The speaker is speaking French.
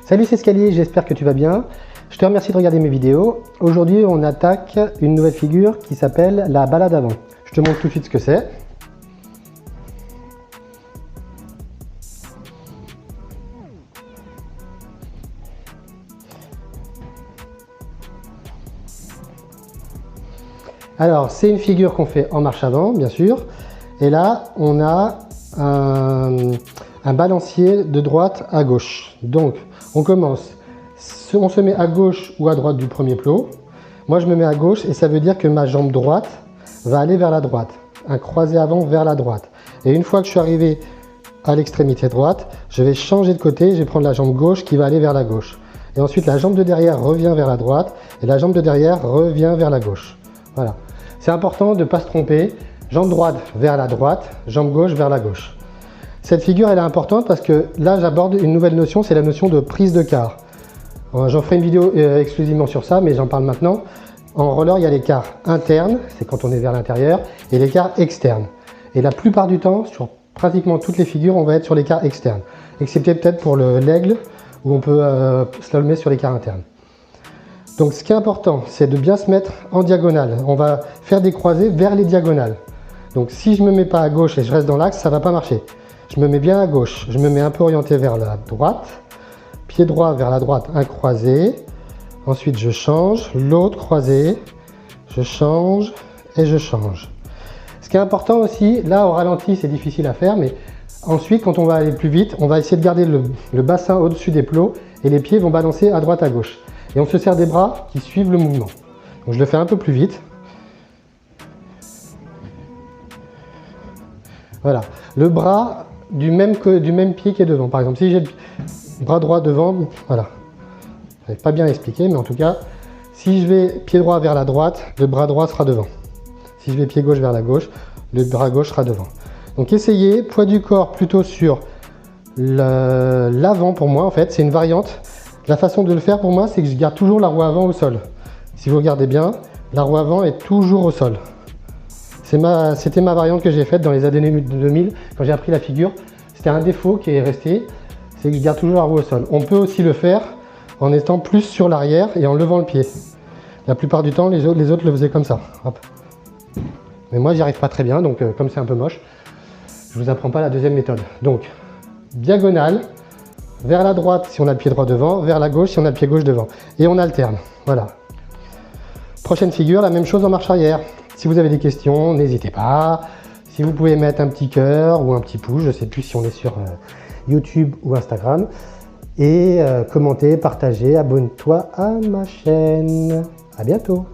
Salut, c'est Scali, j'espère que tu vas bien. Je te remercie de regarder mes vidéos. Aujourd'hui, on attaque une nouvelle figure qui s'appelle la balade avant. Je te montre tout de suite ce que c'est. Alors, c'est une figure qu'on fait en marche avant, bien sûr. Et là, on a un balancier de droite à gauche. Donc, on commence. On se met à gauche ou à droite du premier plot. Moi, je me mets à gauche et ça veut dire que ma jambe droite va aller vers la droite. Un croisé avant vers la droite. Et une fois que je suis arrivé à l'extrémité droite, je vais changer de côté. Je vais prendre la jambe gauche qui va aller vers la gauche. Et ensuite, la jambe de derrière revient vers la droite et la jambe de derrière revient vers la gauche. Voilà. C'est important de ne pas se tromper. Jambe droite vers la droite, jambe gauche vers la gauche. Cette figure, elle est importante parce que là, j'aborde une nouvelle notion, c'est la notion de prise de quart. J'en ferai une vidéo exclusivement sur ça, mais j'en parle maintenant. En roller, il y a l'écart interne, c'est quand on est vers l'intérieur, et l'écart externe. Et la plupart du temps, sur pratiquement toutes les figures, on va être sur l'écart externe. Excepté peut-être pour l'aigle, où on peut slalomer sur l'écart interne. Donc ce qui est important, c'est de bien se mettre en diagonale. On va faire des croisés vers les diagonales. Donc si je ne me mets pas à gauche et je reste dans l'axe, ça ne va pas marcher. Je me mets bien à gauche, je me mets un peu orienté vers la droite. Pied droit vers la droite, un croisé. Ensuite je change, l'autre croisé. Je change et je change. Ce qui est important aussi, là au ralenti c'est difficile à faire, mais ensuite quand on va aller plus vite, on va essayer de garder le bassin au-dessus des plots et les pieds vont balancer à droite à gauche. Et on se sert des bras qui suivent le mouvement. Donc je le fais un peu plus vite. Voilà. Le bras du même pied qui est devant. Par exemple, si j'ai le bras droit devant, voilà. Je n'avais pas bien expliqué, mais en tout cas, si je vais pied droit vers la droite, le bras droit sera devant. Si je vais pied gauche vers la gauche, le bras gauche sera devant. Donc essayez, poids du corps plutôt sur l'avant pour moi en fait, c'est une variante. La façon de le faire pour moi, c'est que je garde toujours la roue avant au sol. Si vous regardez bien, la roue avant est toujours au sol. C'était ma variante que j'ai faite dans les années 2000, quand j'ai appris la figure. C'était un défaut qui est resté, c'est que je garde toujours la roue au sol. On peut aussi le faire en étant plus sur l'arrière et en levant le pied. La plupart du temps, les autres le faisaient comme ça. Hop. Mais moi, j'y arrive pas très bien, donc comme c'est un peu moche, je vous apprends pas la deuxième méthode. Donc, diagonale, vers la droite si on a le pied droit devant, vers la gauche si on a le pied gauche devant. Et on alterne, voilà. Prochaine figure, la même chose en marche arrière. Si vous avez des questions, n'hésitez pas. Si vous pouvez mettre un petit cœur ou un petit pouce, je ne sais plus si on est sur YouTube ou Instagram. Et commenter, partager, abonne-toi à ma chaîne. À bientôt.